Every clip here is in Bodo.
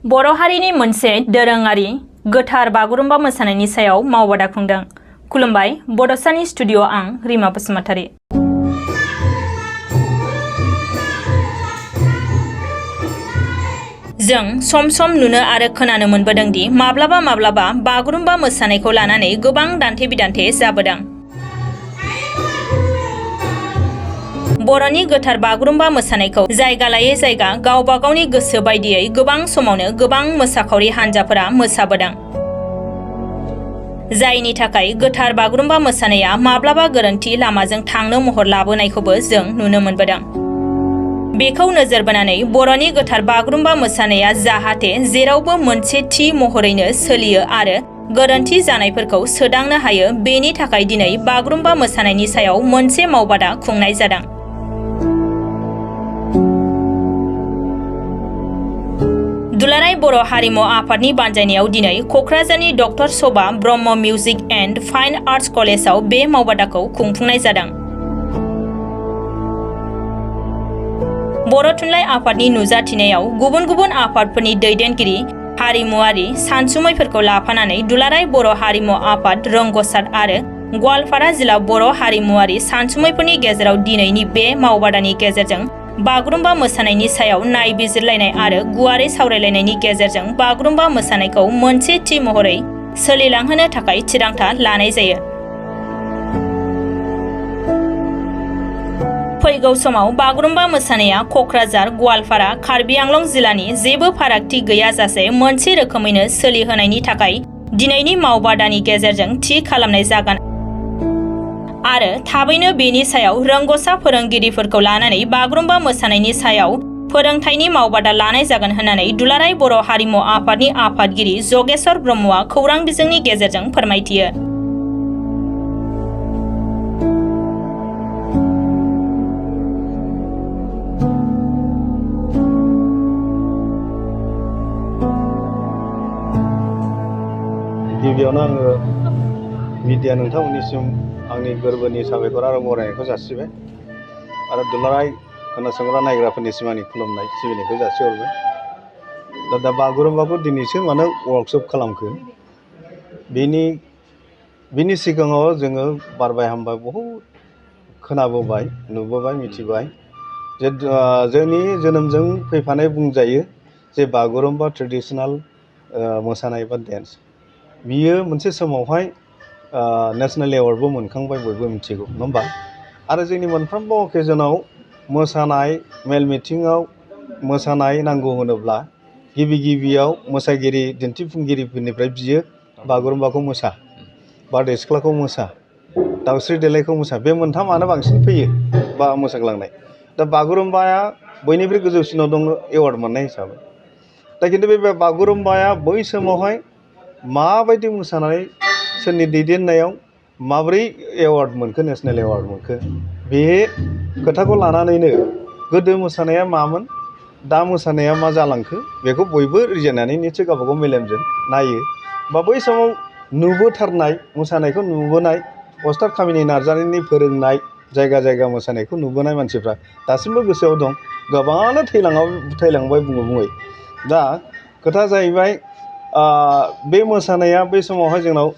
बर' हारिनि मोनसे दोरोङारि गोथार बागुरुम्बा मोसानायनि सायाव मावबादा खुंदों। खुलुमबाय, बड'सानि स्टुडिअ' आं रिमा बसुमतारी। जों सम सम नुनो आरो खोनानो मोनबोदों दि माब्लाबा बागुरुम्बा मोसानायखौ लानानै गोबां दान्थे बिदान्थे जाबोदों। बर'नि गोथार बागुरुम्बा मोसानायखौ जायगा लायै जायगा गावबा गावनि गोसो बायदियै गोबां समावनो गोबां मोसाखावरि हान्जाफोरा मोसाबोदों। जायनि थाखाय गोथार बागुरुम्बा मोसानाया माब्लाबा गोरोन्थि लामाजों थांनो महर लाबोनायखौबो जों नुनो मोनबोदों। बेखौ नोजोर बोनानै बर'नि गोथार बागुरुम्बा मोसानाया जाहाथे जेरावबो मोनसे थि महरैनो सोलियो आरो गोरोन्थि जानायफोरखौ सोदांनो हायो, बेनि थाखाय दिनै बागुरुम्बा मोसानायनि सायाव मोनसे मावबादा खुंनाय जादों। दुलाराय बर' हारिमु आफादनि बानजायनायाव दिनै क'क्राझारनि doctor Shobha Brahma music and fine arts कलेजाव बे मावबादाखौ खुंफुंनाय जादों। बर' थुनलाइ आफादनि नुजाथिनायाव गुबुन गुबुन आफादफोरनि दैदेनगिरि, हारिमुआरि सानसुमैफोरखौ लाफानानै दुलाराय बर' हारिमु आफाद, रोंग'सार आरो गवालपारा जिल्ला बर' हारिमुआरि सानसुमैफोरनि गेजेराव दिनैनि बे मावबादानि गेजेरजों बागुरुम्बा मोसानायनि सायाव नायबिजिरलायनाय आरो गुवारै सावरायलायनायनि गेजेरजों बागुरुम्बा मोसानायखौ मोनसे थि महरै सोलिलांहोनो थाखाय थिरांथा लानाय जायो। फैगौ समाव बागुरुम्बा मोसानाया क'क्राझार, गवालपारा, कार्बि आंलं जिल्लानि जेबो फारागथि गैयाजासे मोनसे रोखोमैनो सोलिहोनायनि थाखाय दिनैनि मावबादानि गेजेरजों थि खालामनाय जागोन आरो थाबैनो बेनि सायाव रोंग'सा फोरोंगिरिफोरखौ लानानै बागुरुम्बा मोसानायनि सायाव फोरोंथायनि मावबादा लानाय जागोन होननानै दुलाराय बर' हारिमु आफादनि आफादगिरि जगेश्वर ब्रह्मआ खौरां बिजोंनि गेजेरजों फोरमायथियो। गिबियावनो आङो मिडिया नोंथांमोननिसिम आंनि गोरबोनि साबायखर आरो बरायनायखौ जासिबाय आरो दुलाराय खोनासंग्रा नायग्राफोरनिसिम आंनि खुलुमनाय सिबिनायखौ जासिहरबाय। दा बागुरुम्बाखौ दिनैसो मानो वार्कशप खालामखो, बिनि सिगाङाव जोङो बारबाय हामबाय बहुद खोनाबोबाय, नुबोबाय, मिथिबाय जे जोंनि जोनोमजों फैफानाय बुंजायो जे बागुरुम्बा ट्रेडिसनेल मोसानाय बा डेन्स, बियो मोनसे समावहाय नेसनेल एवार्डबो मोनखांबाय, बयबो मिथिगौ नङा होमबा। आरो जोंनि मोनफ्रोमबो अकेजनाव मोसानाय, मेल मिथिङाव मोसानाय नांगौ होनोब्ला गिबियाव मोसागिरि दिन्थिफुंगिरिफोरनिफ्राय बियो बागुरुम्बाखौ मोसा, बारदै सिख्लाखौ मोसा, दाउस्रि देलायखौ मोसा, बे मोनथामानो बांसिन फैयो बा मोसाग्लांनाय। दा बागुरुम्बाया बयनिख्रुइ गोजौसिनाव दङ एवार्ड मोननाय हिसाबै। दा खिन्थु बे बागुरुम्बाया बै समावहाय माबायदि मोसानानै सोरनि दैदेननायाव माबोरै एवार्ड मोनखो, नेसनेल एवार्ड मोनखो, बे खोथाखौ लानानैनो गोदो मोसानाया मामोन, दा मोसानाया मा जालांखो, बेखौ बयबो रिजायनानै निसय गावबागाव मेलेमजों नायो। बा बै समाव नुबोथारनाय मोसानायखौ नुबोनाय, अस्ताद कामिनि नार्जारिनि फोरोंनाय जायगा जायगा मोसानायखौ नुबोनाय मानसिफ्रा दासिमबो गोसोआव दं। गोबाङानो थैलांबाय बुङै। दा खोथा जाहैबाय बे मोसानाया बै समावहाय जोंनाव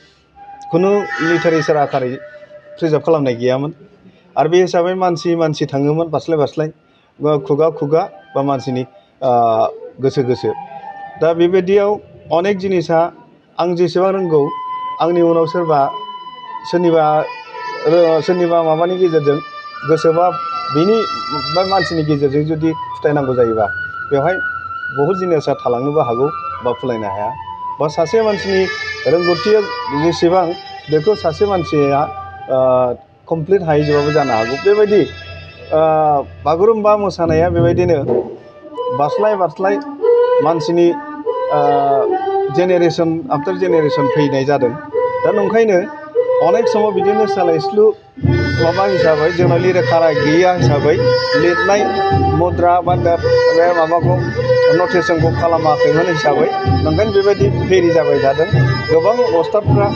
खुनु लिटारेचार आकारै प्रिजार्भ खालामनाय गैयामोन आरो बे हिसाबै मानसि थाङोमोन बास्लाय खुगा बा मानसिनि गोसो। दा बेबायदियाव अनेक जिनिसा आं जेसेबां रोंगौ, आंनि उनाव सोरनिबा माबानि गेजेरजों गोसोबा बिनि बा मानसिनि गेजेरजों जुदि फोथायनांगौ जायोबा बेवहाय बहुद जिनिसा थालांनोबो हागौ बा फुलायनो हाया। बा सासे मानसिनि रोंगौथिया जेसेबां, बेखौ सासे मानसिया कमप्लिट हाहैजोबाबो जानो हागौ। बेबायदि बागुरुम्बा मोसानाया बेबायदिनो बास्लाय मानसिनि जेनेरेसन आफ्टार जेनेरेसन फैनाय जादों। दा नंखायनो अनेक समाव बिदिनो सोलायस्लु माबा हिसाबै जोंनाव लिरखारा गैया हिसाबै लिरनाय मुद्रा बा बे माबाखौ नटेसनखौ खालामाखैमोन हिसाबै नंखायनो बेबायदि फेरि जाबाय थादों। गोबां अस्तादफ्रा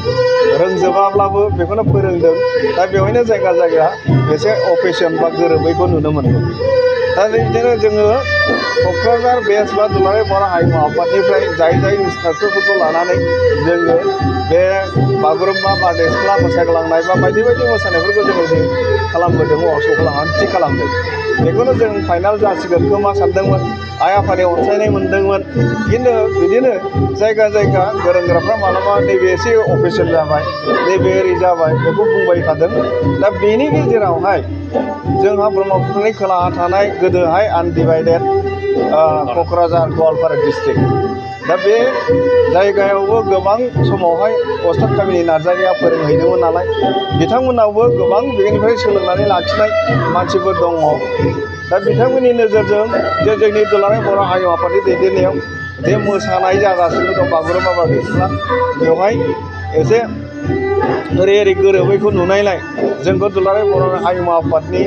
रोंजोबाब्लाबो बेखौनो फोरोंदों। दा बेवहायनो जायगा एसे अकेसन बा गोरोबैखौ नुनो मोनदों। दा बिदिनो जोङो क'क्राझार बेस बा दुलाराय बर' हारिमु आफादनिफ्राय जाय इन्सट्राक्टरफोरखौ लानानै जोङो बे बागुरुम्बा बारदै सिख्ला मोसाग्लांनाय बा बायदि मोसानायफोरखौ जोङो खालामबोदों वार्कशप खालामनानै थि खालामदों बेखौनो जों फाइनाल जासिगोन खोमा सानदोंमोन आइ आफानि अनसायनाय मोनदोंमोन खिन्थु बिदिनो जायगा गोरों गोराफ्रा मालाबा नैबे एसे अफिसियेल जाबाय नैबे ओरै जाबाय बेखौ बुंबाय थादों दा बेनि गेजेरावहाय जोंहा ब्रह्मपुत्रनि खोलाहा थानाय गोदोहाय आनडिभाइडेड क'क्राझार गवालपारा डिस्ट्रिक्ट दा बे जायगायावबो गोबां समावहाय अस्ताद कामिनी नार्जारिया फोरोंहैदोंमोन नालाय बिथांमोनावबो गोबां बेनिफ्राय सोलोंनानै लाखिनाय मानसिफोर दङ दा बिथांमोननि नोजोरजों जे जोंनि दुलाराय बर' हारिमु आफादनि दैदेननायाव जे मोसानाय जागासिनो दं बागुरुम्बा बारदै सिख्ला बेवहाय एसे ओरै गोरोबैखौ नुनायलाय जोंखौ दुलाराय बर' हारिमु आफादनि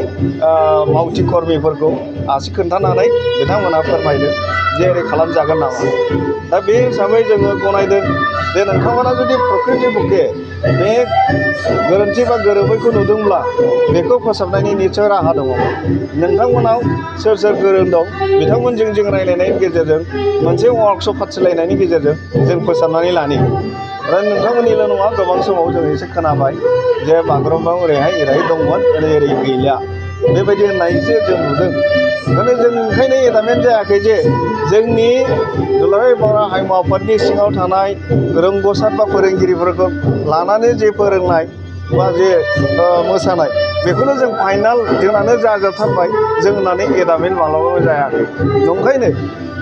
मावथि कर्मिफोरखौ आसि खोन्थानानै बिथांमोनहा फोरमायदों जे ओरै खालामजागोन नामा दा बे हिसाबै जोङो गनायदों जे नोंथांमोना जुदि प्रकृति बुके बे गोरोन्थि बा गोरोबैखौ नुदोंब्ला बेखौ फोसाबनायनि निस्सय राहा दङ नोंथांमोनाव सोर गोरों दं बिथांमोनजों जों रायज्लायनायनि गेजेरजों मोनसे वार्कशप फाथिलायनायनि गेजेरजों जों फोसाबनानै लानि आरो नोंथांमोननिल' नङा गोबां समाव जों एसे खोनाबाय जे बागुरुम्बा ओरैहाय दंमोन ओरै गैला बेबायदि होननायसो जों नुदों ओंखायनो जों एदामेन्ट जायाखै जे जोंनि दुलाराय बर' हारिमु आफादनि सिङाव थानाय रोंगौसार बा फोरोंगिरिफोरखौ लानानै जे फोरोंनाय बा जे मोसानाय बेखौनो जों फाइनाल जोंनानो जाजोबथारबाय जों होननानै एदामेन्ट मालाबाबो जायाखै ओंखायनो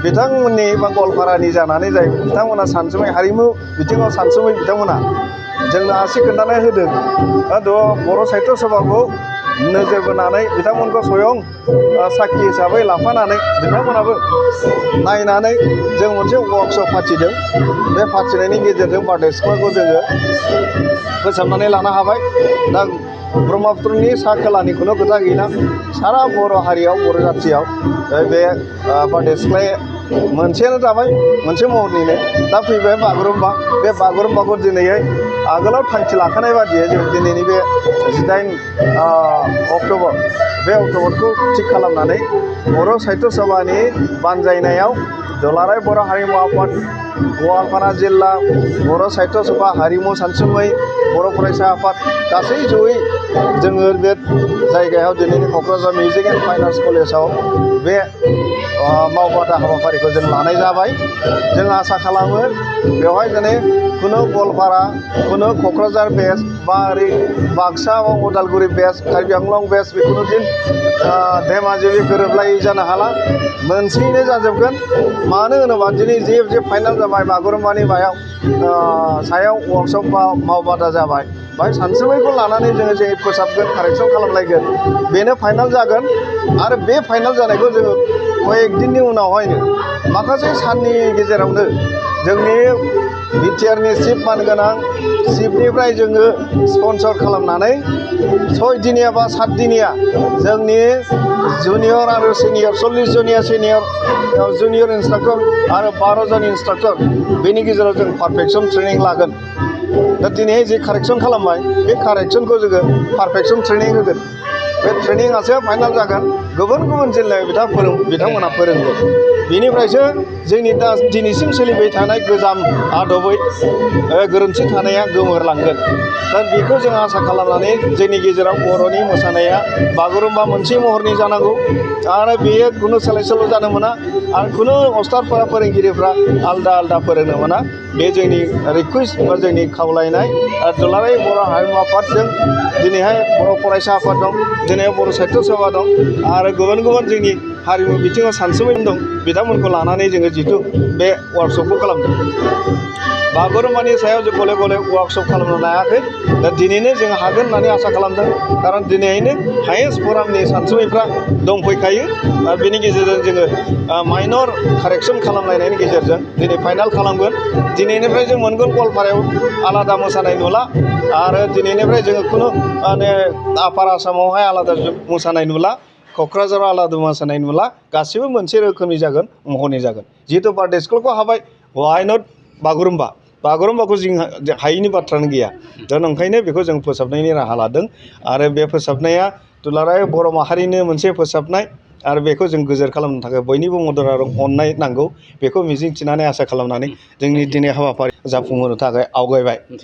बिथांमोननि बा गवालपारानि जानानै जाय बिथांमोना सानसुमै हारिमु बिथिङाव सानसुमै बिथांमोना जोंनो आसि खोन्थानाय होदों बर' साहित्य सभाखौ नोजोर बोनानै बिथांमोनखौ स्वयं साखि हिसाबै लाफानानै बिथांमोनाबो नायनानै जों मोनसे वार्कशप फाथिदों बे फाथिनायनि गेजेरजों बारदै सिख्लाखौ जोङो फोसाबनानै लानो हाबाय दा ब्रह्मपुत्रनि सा खोलानिखौल' खोथा गैला सारा बर' हारियाव बर' जाथियाव बे बारदै सिख्लाया मोनसेयानो जाबाय मोनसे महरनिनो दा फैबाय बागुरुम्बा बे बागुरुम्बाखौ दिनैहाय आगोलाव थांखि लाखानाय बादियै जों दिनैनि बे 18 अक्ट'बर बे अक्ट'बरखौ थिग खालामनानै बर' साहित्य सभानि बानजायनायाव दुलाराय बर' हारिमु आफाद गवालपारा जिल्ला बर' साहित्य सभा हारिमु सानसुमै बर' फरायसा आफाद गासै जयै जोङो बे जायगायाव दिनैनि Kokrajhar music and fine arts कलेजाव बे मावबादा हाबाफारिखौ जों लानाय जाबाय जों आसा खालामो बेवहाय दिनै खुनु गवालपारा खुनु क'क्राझार बेस बा ओरै बाक्सा बा उदालगुरि बेस कार्बि आंलं बेस बेखौनो दिन धेमाजि गोरोबलायै जानो हाला मोनसेयैनो जाजोबगोन मानो होनोबा दिनै जे फाइनाल जाबाय बागुरुम्बानि सायाव वार्कशप बा मावबादा जाबाय बाहाय सानसुमैखौ लानानै जोङो फोसाबगोन कारेक्सन खालामलायगोन बेनो फाइनाल जागोन आरो बे फाइनाल जानायखौ जोङो कयेक दिननि उनावहायनो माखासे साननि गेजेरावनो जोंनि बिटिआरनि चिफ मानगोनां चिफनिफ्राय जोङो स्पन्सर खालामनानै 6 दिनिया बा 7 दिनिया जोंनि जुनियर आरो सिनियर 40 जनिया सिनियर जुनियर इन्सट्राक्टर आरो 12 जन इन्सट्राक्टर बेनि गेजेराव जों पारफेक्सन ट्रेनिं लागोन दा दिनैहाय जे कारेक्सन खालामबाय बे कारेक्सनखौ जोङो पारफेक्सन ट्रेनिं होगोन बे ट्रेनिंआसो फाइनाल जागोन गुबुन जिल्लायाव बिथांमोनहा फोरोंगोन बेनिफ्रायसो जोंनि दा दिनैसिम सोलिबाय थानाय गोजाम आदबै गोरोन्थि थानाया गोमोरलांगोन दा बेखौ जों आसा खालामनानै जोंनि गेजेराव बर'नि मोसानाया बागुरुम्बा मोनसे महरनि जानांगौ आरो बेयो खुनु सोलाय सोल' जानो मोना आरो खुनु अस्तादफोरा फोरोंगिरिफ्रा आलदा फोरोंनो मोना बे जोंनि रिकुवेस्ट बा जोंनि खावलायनाय दुलाराय बर' हारिमु आफादजों दिनैहाय बर' फरायसा आफाद दं दिनै बर' साहित्य सभा दं आरो गुबुन जोंनि हारिमु बिथिङाव सानसुमै दं बिथांमोनखौ लानानै जोङो जिथु बे वार्कशपखौ खालामदों बागुरुम्बानि सायाव जों गले वार्कशप खालामनो हायाखै दा दिनैनो जों हागोन होननानै आसा खालामदों खारन दिनैहायनो हायेस्ट फरामनि सानसुमैफ्रा दंफैखायो आरो बेनि गेजेरजों जोङो माइनर कारेक्सन खालामलायनायनि गेजेरजों दिनै फाइनाल खालामगोन दिनैनिफ्राय जों मोनगोन गवालपारायाव आलादा मोसानाय नुला आरो दिनैनिफ्राय जोङो खुनु माने आपार आसामावहाय आलादा मोसानाय नुला क'क्राझाराव आलादा मोसानाय नुला गासिबो मोनसे रोखोमनि जागोन महरनि जागोन जिहेतु बारदै सिख्लाखौ हाबाय वाइ नट बागुरुम्बाखौ जों हायैनि बाथ्रानो गैया दा ओंखायनो बेखौ जों फोसाबनायनि राहा लादों आरो बे फोसाबनाया दुलाराय बर' माहारिनो मोनसे फोसाबनाय आरो बेखौ जों गोजोर खालामनो थाखाय बयनिबो मदद आरो अननाय नांगौ बेखौ मिजिंथिनानै आसा खालामनानै जोंनि दिनै हाबाफारि जाफुंहोनो थाखाय आवगायबाय।